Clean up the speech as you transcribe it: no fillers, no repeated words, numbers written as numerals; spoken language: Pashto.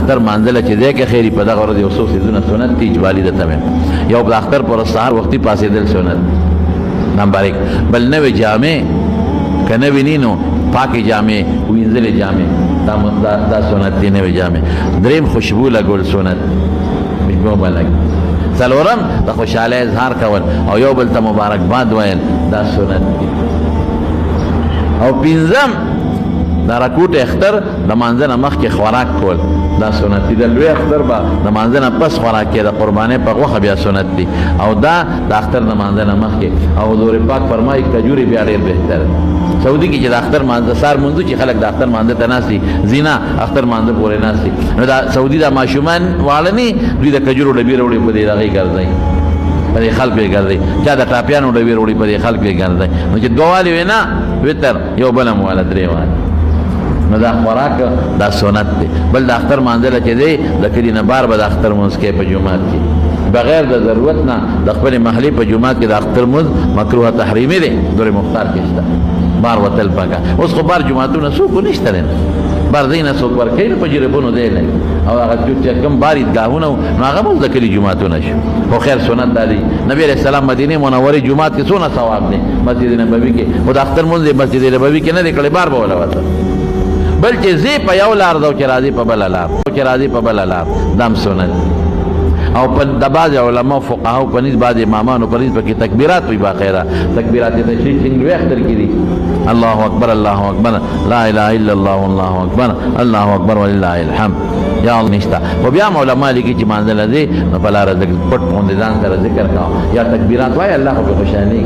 اختر مانځله چې دی که خیري په دغه ورځ یو څو څیزونه سنت دي اجباري درته وایم. یو د اختر پر سهار وختي پاڅېدل سنت نمبر 1. بل نوې جامې که نوې ني نو پاکې جامې وینځلې جامې دا سنت دي نوې جامې. 3 خوشبو لګول سنت خوشبو به لګي. 4 د خوشحالۍ اظهار کول او یو بل ته مبارکباد ویل دا سنت دي. او 5 د رکوټ اختر د مانځه نه مخکې خوراک کول دا سنت دي. د لوی اختر به د مانځه نه پس خوراک کې د قربانۍ په غوښه بیا سنت دي او دا د اختر د مانځه نه مخکې. او حضور پاک فرمایي کجورې بیا ډېر بهتر سعودي کې چې د اختر مانځه سهار مونځو چې خلک د اختر مانځه ته ناست دي زینا اختر مانځه پورې ناست دي نو دا سعودي دا ماشومان واړه نه دوی د کجورو ډبې راوړي په دې هغې ګرځوي په دې خلق یې ګرځوي چا د ټاپیانو ډبې راوړي په دې خلق یې ګرځوي نو چې 2 والي وي نه وتر یو بل هم واله 3 والي نو دا خوراک دا سنت دی. بل د اختر مانځله چې دی د کلي نه بار به د اختر مونځ کوي په جومات کې بغیر د ضرورت نه د خپلې محلې په جومات کې د اختر مونځ مکروه تحریمي دی. دور مختار کې شته بار وتل پکا. اوس خو بار جوماتونه څوک نشته دی بار دی نه څوک ورکوي نو په جریبونو دی لګي او هغه چې کوم بار عیدګاهونه نو هغه اوس د کلي جوماتونه شو. خو خیر سنت دا دی. نبی علیه السلام مدینې منورې جومات کې څونه ثواب دی مسجد نبوي کې خو د اختر مونځ مسجد نبوي کې نه دی کړی بار به وله وته بل چې زی په یو لار دو چې راځي په بله لار دام سنت. او په د بعض علماء فقهاو په نسبت بعض امامانو په نسبت کې تکبیرات وي باخیره تکبیرات تشریف څنګه لوی اختر کې دي الله اکبر لا اله الا الله والله اکبر الله اکبر ولله الحمد یا الله نشته. و بیا علماء لیکي چې مانځل دي نو په لار پټ باندې ځان سره ذکر کا یا تکبیرات وای الله په خوشالي